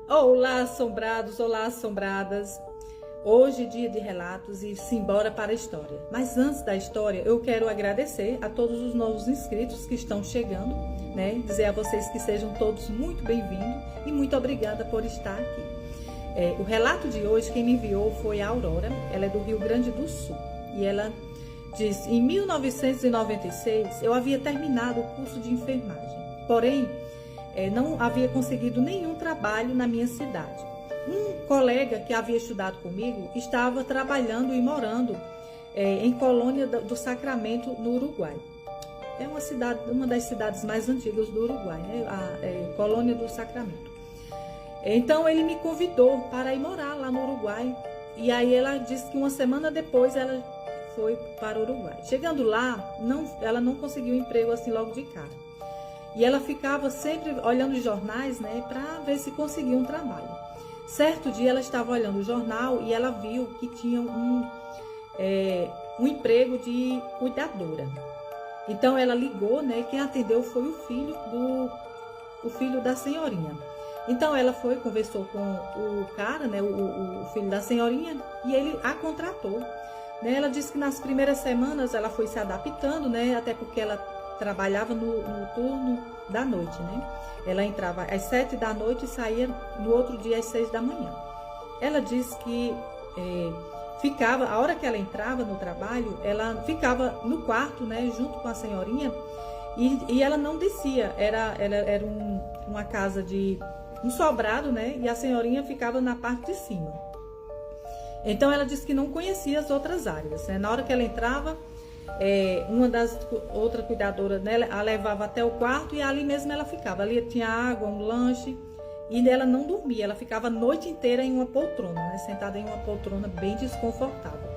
Olá, assombrados, olá, assombradas. Hoje, dia de relatos e simbora para a história. Mas antes da história, eu quero agradecer a todos os novos inscritos que estão chegando, né? Dizer a vocês que sejam todos muito bem-vindos e muito obrigada por estar aqui. O relato de hoje, quem me enviou foi a Aurora. Ela é do Rio Grande do Sul e ela diz: em 1996 eu havia terminado o curso de enfermagem, porém não havia conseguido nenhum trabalho na minha cidade. Um colega que havia estudado comigo estava trabalhando e morando em Colônia do Sacramento, no Uruguai. É uma das cidades mais antigas do Uruguai, né? A Colônia do Sacramento. Então ele me convidou para ir morar lá no Uruguai. E aí ela disse que uma semana depois ela foi para o Uruguai. Chegando lá, ela não conseguiu emprego assim logo de cara. E ela ficava sempre olhando os jornais, né, para ver se conseguia um trabalho. Certo dia ela estava olhando o jornal e ela viu que tinha um emprego de cuidadora. Então ela ligou, né, e quem atendeu foi o filho da senhorinha. Então ela foi, conversou com o cara, né, o filho da senhorinha, e ele a contratou. Né? Ela disse que nas primeiras semanas ela foi se adaptando, né, até porque ela trabalhava no turno da noite, né? Ela entrava às 7 da noite e saía no outro dia às 6 da manhã. Ela disse que ficava, a hora que ela entrava no trabalho, ela ficava no quarto, né, junto com a senhorinha, e ela não descia. Era uma casa de um sobrado, né? E a senhorinha ficava na parte de cima. Então ela disse que não conhecia as outras áreas, né? Na hora que ela entrava, outra cuidadora, né, a levava até o quarto e ali mesmo ela ficava. Ali tinha água, um lanche, e ela não dormia. Ela ficava a noite inteira em uma poltrona, né, sentada em uma poltrona bem desconfortável.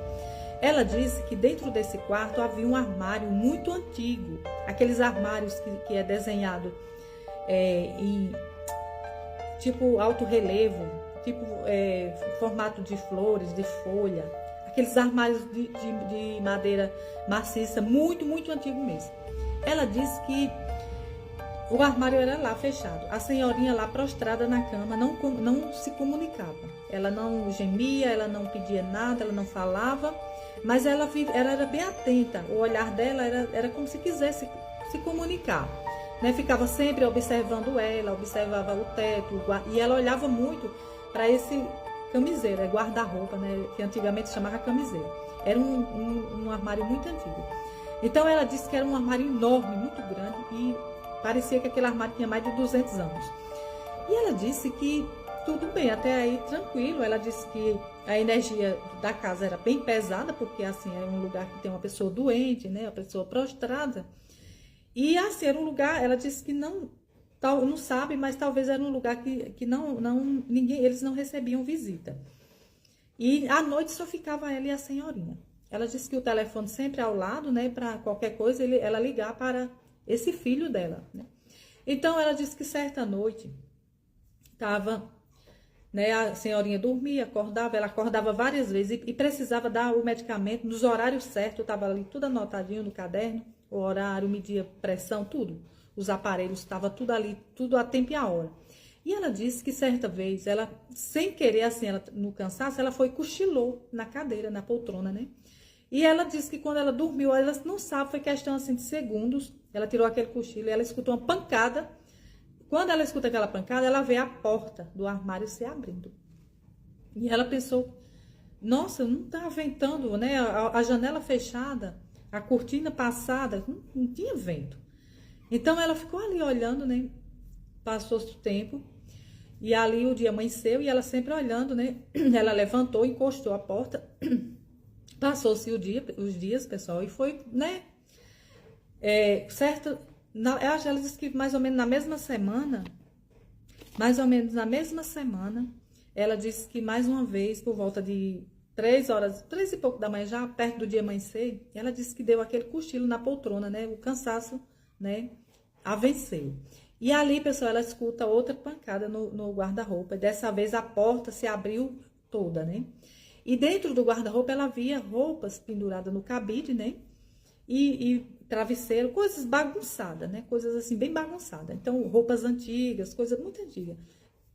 Ela disse que dentro desse quarto havia um armário muito antigo, aqueles armários que é desenhado em tipo alto relevo, tipo formato de flores, de folha, aqueles armários de madeira maciça, muito, muito antigo mesmo. Ela disse que o armário era lá fechado, a senhorinha lá prostrada na cama não se comunicava, ela não gemia, ela não pedia nada, ela não falava, mas ela era bem atenta, o olhar dela era como se quisesse se comunicar. Né, ficava sempre observando ela, observava o teto, e ela olhava muito para esse camiseiro, guarda-roupa, né, que antigamente chamava camiseiro. Era um armário muito antigo. Então ela disse que era um armário enorme, muito grande, e parecia que aquele armário tinha mais de 200 anos. E ela disse que tudo bem, até aí tranquilo. Ela disse que a energia da casa era bem pesada, porque assim é um lugar que tem uma pessoa doente, né, uma pessoa prostrada. E assim, era um lugar, ela disse que não sabe, mas talvez era um lugar que eles não recebiam visita. E à noite só ficava ela e a senhorinha. Ela disse que o telefone sempre ao lado, né, para qualquer coisa ela ligar para esse filho dela, né? Então ela disse que certa noite estava, né, a senhorinha dormia, acordava, ela acordava várias vezes e precisava dar o medicamento nos horários certos. Estava ali tudo anotadinho no caderno. O horário, media pressão, tudo. Os aparelhos, estava tudo ali, tudo a tempo e a hora. E ela disse que certa vez, ela, sem querer, assim, ela, no cansaço, ela foi e cochilou na cadeira, na poltrona, né? E ela disse que quando ela dormiu, ela não sabe, foi questão assim de segundos, ela tirou aquele cochilo e ela escutou uma pancada. Quando ela escuta aquela pancada, ela vê a porta do armário se abrindo. E ela pensou, nossa, não tá ventando, né? A janela fechada, a cortina passada, não tinha vento. Então ela ficou ali olhando, né? Passou-se o tempo e ali o dia amanheceu e ela sempre olhando, né? Ela levantou, encostou a porta. Passou-se os dias, pessoal, e foi, né? Certo? Ela disse que mais ou menos na mesma semana, ela disse que mais uma vez, por volta de 3 e pouco da manhã, já perto do dia amanhecer, ela disse que deu aquele cochilo na poltrona, né? O cansaço, né, a venceu. E ali, pessoal, ela escuta outra pancada no guarda-roupa. Dessa vez a porta se abriu toda, né? E dentro do guarda-roupa ela via roupas penduradas no cabide, né? E travesseiro, coisas bagunçadas, né? Coisas assim, bem bagunçadas. Então, roupas antigas, coisas muito antigas.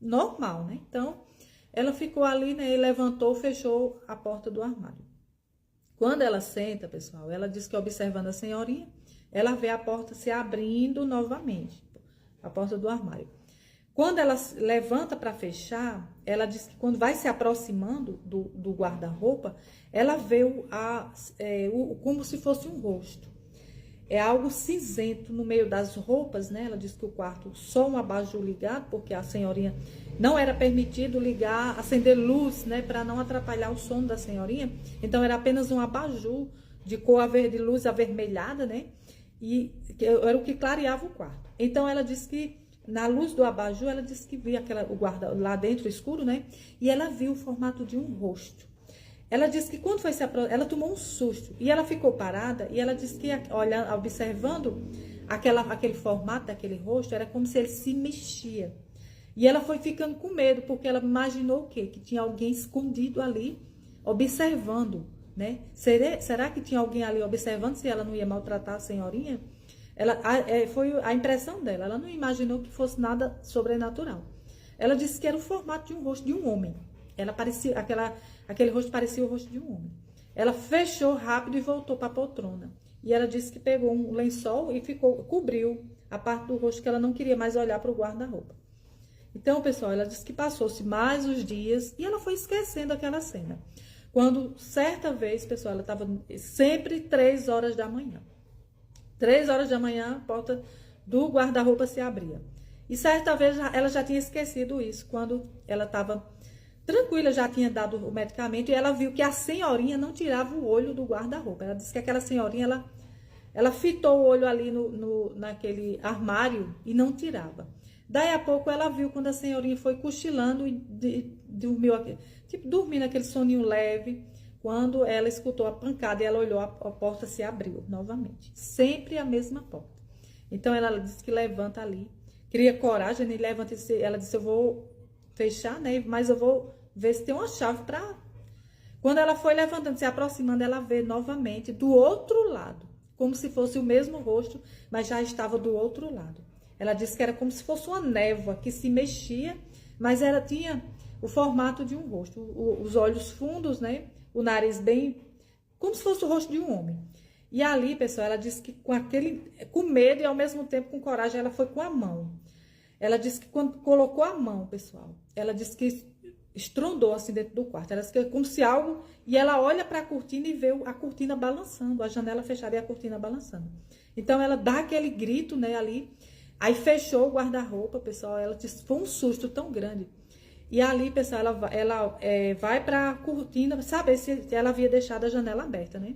normal, né? Então, ela ficou ali, né? E levantou, fechou a porta do armário. Quando ela senta, pessoal, ela diz que observando a senhorinha, ela vê a porta se abrindo novamente, a porta do armário. Quando ela levanta para fechar, ela diz que quando vai se aproximando do guarda-roupa, ela vê como se fosse um rosto. É algo cinzento no meio das roupas, né? Ela diz que o quarto só um abajur ligado, porque a senhorinha não era permitido ligar, acender luz, né? Para não atrapalhar o sono da senhorinha. Então era apenas um abajur de cor de luz avermelhada, né? E era o que clareava o quarto. Então ela diz que na luz do abajur, ela disse que via o guarda lá dentro escuro, né? E ela viu o formato de um rosto. Ela disse que quando foi se aproximar, ela tomou um susto e ela ficou parada e ela disse que olhando, observando aquele formato daquele rosto, era como se ele se mexia. E ela foi ficando com medo porque ela imaginou o quê? Que tinha alguém escondido ali observando, né? Será que tinha alguém ali observando se ela não ia maltratar a senhorinha? Foi a impressão dela. Ela não imaginou que fosse nada sobrenatural. Ela disse que era o formato de um rosto de um homem. Ela parecia, aquele rosto parecia o rosto de um homem. Ela fechou rápido e voltou para a poltrona. E ela disse que pegou um lençol e cobriu a parte do rosto que ela não queria mais olhar para o guarda-roupa. Então, pessoal, ela disse que passou-se mais os dias e ela foi esquecendo aquela cena. Quando, certa vez, pessoal, ela estava sempre 3 horas da manhã. 3 horas da manhã, a porta do guarda-roupa se abria. E certa vez ela já tinha esquecido isso, quando ela estava tranquila, já tinha dado o medicamento e ela viu que a senhorinha não tirava o olho do guarda-roupa. Ela disse que aquela senhorinha, ela fitou o olho ali naquele armário e não tirava. Daí a pouco ela viu quando a senhorinha foi cochilando e dormiu, tipo dormindo aquele soninho leve. Quando ela escutou a pancada e ela olhou, a porta se abriu novamente. Sempre a mesma porta. Então ela disse que levanta ali, cria coragem e levanta. Ela disse, eu vou fechar, né? Mas eu vou ver se tem uma chave para... Quando ela foi levantando, se aproximando, ela vê novamente do outro lado, como se fosse o mesmo rosto, mas já estava do outro lado. Ela disse que era como se fosse uma névoa que se mexia, mas ela tinha o formato de um rosto, os olhos fundos, né? O nariz bem, como se fosse o rosto de um homem. E ali, pessoal, ela disse que com medo e ao mesmo tempo com coragem, ela foi com a mão. Ela disse que quando colocou a mão, pessoal, ela disse que estrondou assim dentro do quarto. Ela disse que é como se algo... E ela olha para a cortina e vê a cortina balançando, a janela fechada e a cortina balançando. Então, ela dá aquele grito, né, ali. Aí fechou o guarda-roupa, pessoal. Ela disse, foi um susto tão grande. E ali, pessoal, ela vai para a cortina, saber se ela havia deixado a janela aberta, né?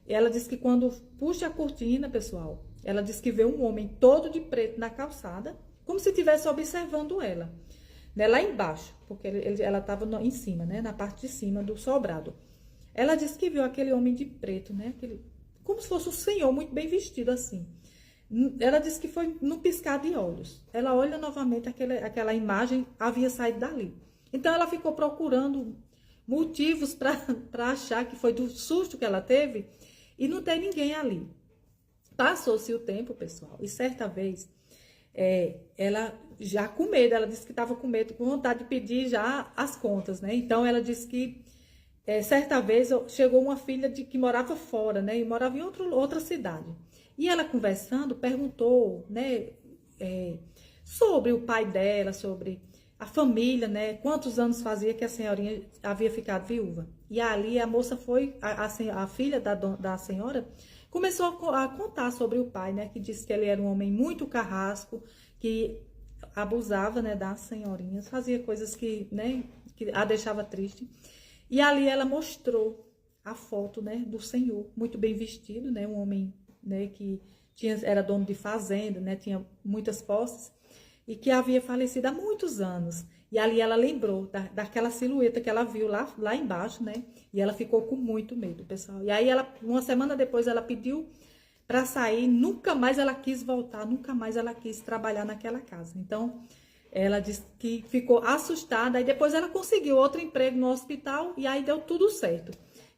E ela disse que quando puxa a cortina, pessoal, ela disse que vê um homem todo de preto na calçada, como se estivesse observando ela, né? Lá embaixo, porque ela estava em cima, né? Na parte de cima do sobrado. Ela disse que viu aquele homem de preto, né? Como se fosse um senhor muito bem vestido assim. Ela disse que foi num piscar de olhos. Ela olha novamente, aquela imagem havia saído dali. Então, ela ficou procurando motivos para achar que foi do susto que ela teve e não tem ninguém ali. Passou-se o tempo, pessoal, e certa vez, ela já com medo, ela disse que estava com medo, com vontade de pedir já as contas, né? Então, ela disse que certa vez chegou uma filha que morava fora, né? E morava em outra cidade. E ela conversando, perguntou, né, sobre o pai dela, sobre a família, né, quantos anos fazia que a senhorinha havia ficado viúva. E ali a moça foi, a filha da senhora, começou a contar sobre o pai, né, que disse que ele era um homem muito carrasco, que abusava, né, das senhorinhas, fazia coisas que, né, que a deixava triste. E ali ela mostrou a foto, né, do senhor, muito bem vestido, né, um homem, né, que era dono de fazenda, né, tinha muitas posses, e que havia falecido há muitos anos. E ali ela lembrou daquela silhueta que ela viu lá embaixo, né, e ela ficou com muito medo, pessoal. E aí, uma semana depois, ela pediu para sair, nunca mais ela quis voltar, nunca mais ela quis trabalhar naquela casa. Então, ela disse que ficou assustada, e depois ela conseguiu outro emprego no hospital, e aí deu tudo certo.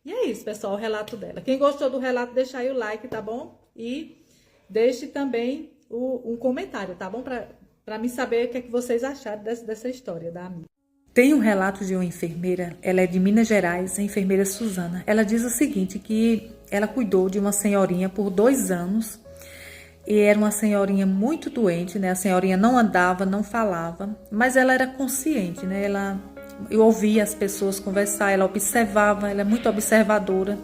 E é isso, pessoal, o relato dela. Quem gostou do relato, deixa aí o like, tá bom? E deixe também um comentário, tá bom? Para para mim saber o que é que vocês acharam dessa história da amiga. Tem um relato de uma enfermeira, ela é de Minas Gerais, a enfermeira Suzana. Ela diz o seguinte, que ela cuidou de uma senhorinha por 2 anos e era uma senhorinha muito doente, né? A senhorinha não andava, não falava, mas ela era consciente, né? Eu ouvia as pessoas conversar, ela observava, ela é muito observadora.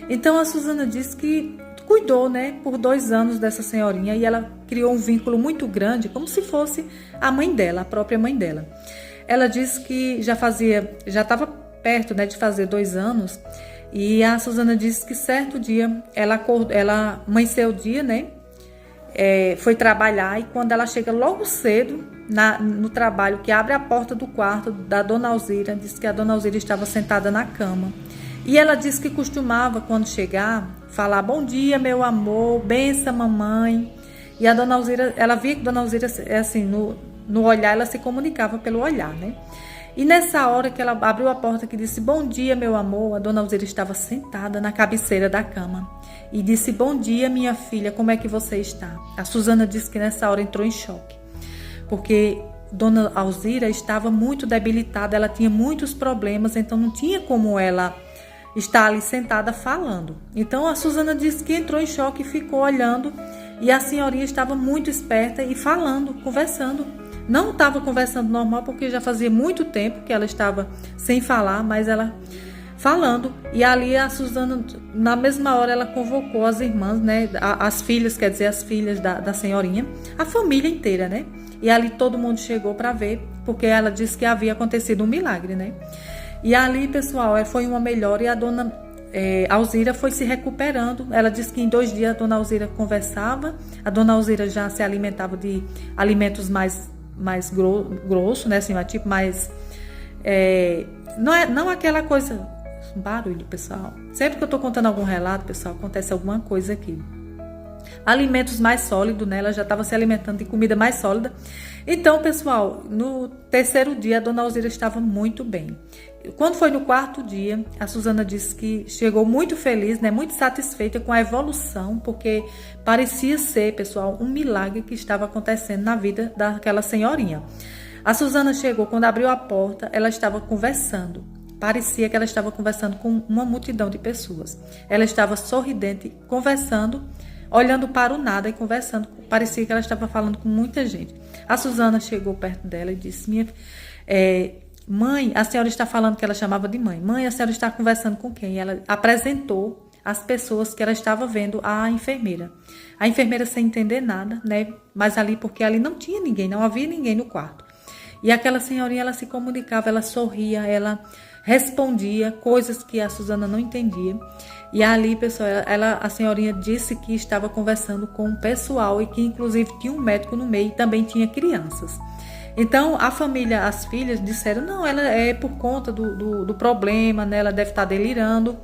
Então a Suzana disse que cuidou, né, por 2 anos dessa senhorinha e ela criou um vínculo muito grande, como se fosse a mãe dela, a própria mãe dela. Ela disse que já estava perto, né, de fazer 2 anos, e a Suzana disse que certo dia ela amanheceu o dia, né, foi trabalhar, e quando ela chega logo cedo no trabalho, que abre a porta do quarto da Dona Alzira, disse que a Dona Alzira estava sentada na cama. E ela disse que costumava, quando chegar, falar: bom dia, meu amor, benção, mamãe. E a Dona Alzira, ela via que a Dona Alzira, assim, no olhar, ela se comunicava pelo olhar, né? E nessa hora que ela abriu a porta, que disse: bom dia, meu amor, a Dona Alzira estava sentada na cabeceira da cama e disse: bom dia, minha filha, como é que você está? A Suzana disse que nessa hora entrou em choque, porque Dona Alzira estava muito debilitada, ela tinha muitos problemas, então não tinha como ela estar ali sentada falando. Então a Suzana disse que entrou em choque e ficou olhando, e a senhorinha estava muito esperta e falando, conversando. Não estava conversando normal, porque já fazia muito tempo que ela estava sem falar, mas ela falando. E ali a Suzana, na mesma hora, ela convocou as irmãs, né, as filhas, quer dizer, as filhas da senhorinha, a família inteira, né? E ali todo mundo chegou para ver, porque ela disse que havia acontecido um milagre, né? E ali, pessoal, foi uma melhora, e a Dona Alzira foi se recuperando. Ela disse que em 2 dias a Dona Alzira conversava, a Dona Alzira já se alimentava de alimentos mais grosso, né, assim, tipo mais, não aquela coisa, barulho, pessoal. Sempre que eu tô contando algum relato, pessoal, acontece alguma coisa aqui. Alimentos mais sólidos, né? Ela já estava se alimentando de comida mais sólida. Então, pessoal, no 3º dia, a Dona Alzira estava muito bem. Quando foi no 4º dia, a Suzana disse que chegou muito feliz, né? Muito satisfeita com a evolução, porque parecia ser, pessoal, um milagre que estava acontecendo na vida daquela senhorinha. A Suzana chegou, quando abriu a porta, ela estava conversando. Parecia que ela estava conversando com uma multidão de pessoas. Ela estava sorridente, conversando, olhando para o nada e conversando. Parecia que ela estava falando com muita gente. A Suzana chegou perto dela e disse: mãe, a senhora está falando, que ela chamava de mãe. Mãe, a senhora está conversando com quem? Ela apresentou as pessoas que ela estava vendo à enfermeira. A enfermeira, sem entender nada, né? Mas ali, porque ali não tinha ninguém, não havia ninguém no quarto. E aquela senhorinha, ela se comunicava, ela sorria, ela respondia coisas que a Suzana não entendia. E ali, pessoal, a senhorinha disse que estava conversando com o pessoal e que inclusive tinha um médico no meio e também tinha crianças. Então a família, as filhas disseram: não, ela é por conta do problema, né? Ela deve estar delirando,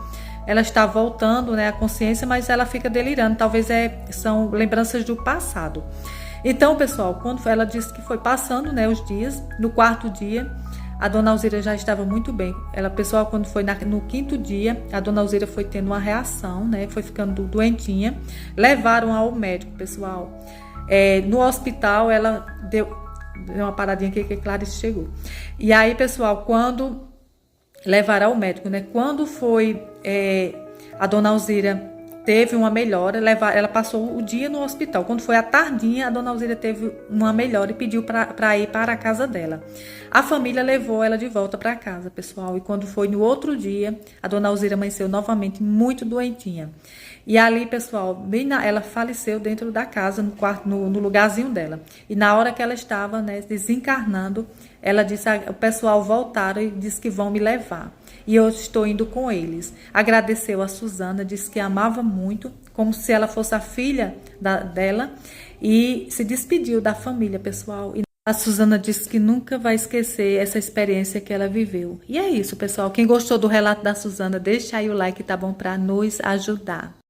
ela está voltando, né, à consciência, mas ela fica delirando, talvez são lembranças do passado. Então, pessoal, quando ela disse que foi passando, né, os dias, no 4º dia, a Dona Alzira já estava muito bem. Pessoal, quando foi no 5º dia, a Dona Alzira foi tendo uma reação, né? Foi ficando doentinha. Levaram ao médico, pessoal. No hospital, ela deu uma paradinha aqui, que Clarice chegou. E aí, pessoal, quando levaram ao médico, né? Quando foi a Dona Alzira teve uma melhora, ela passou o dia no hospital. Quando foi à tardinha, a Dona Alzira teve uma melhora e pediu para ir para a casa dela. A família levou ela de volta para casa, pessoal. E quando foi no outro dia, a Dona Alzira amanheceu novamente muito doentinha. E ali, pessoal, ela faleceu dentro da casa, no quarto, no lugarzinho dela. E na hora que ela estava, né, desencarnando, ela disse: o pessoal voltaram e disse que vão me levar. E eu estou indo com eles. Agradeceu a Suzana, disse que amava muito, como se ela fosse a filha dela, e se despediu da família, pessoal. E a Suzana disse que nunca vai esquecer essa experiência que ela viveu. E é isso, pessoal. Quem gostou do relato da Suzana, deixa aí o like, tá bom? Para nos ajudar.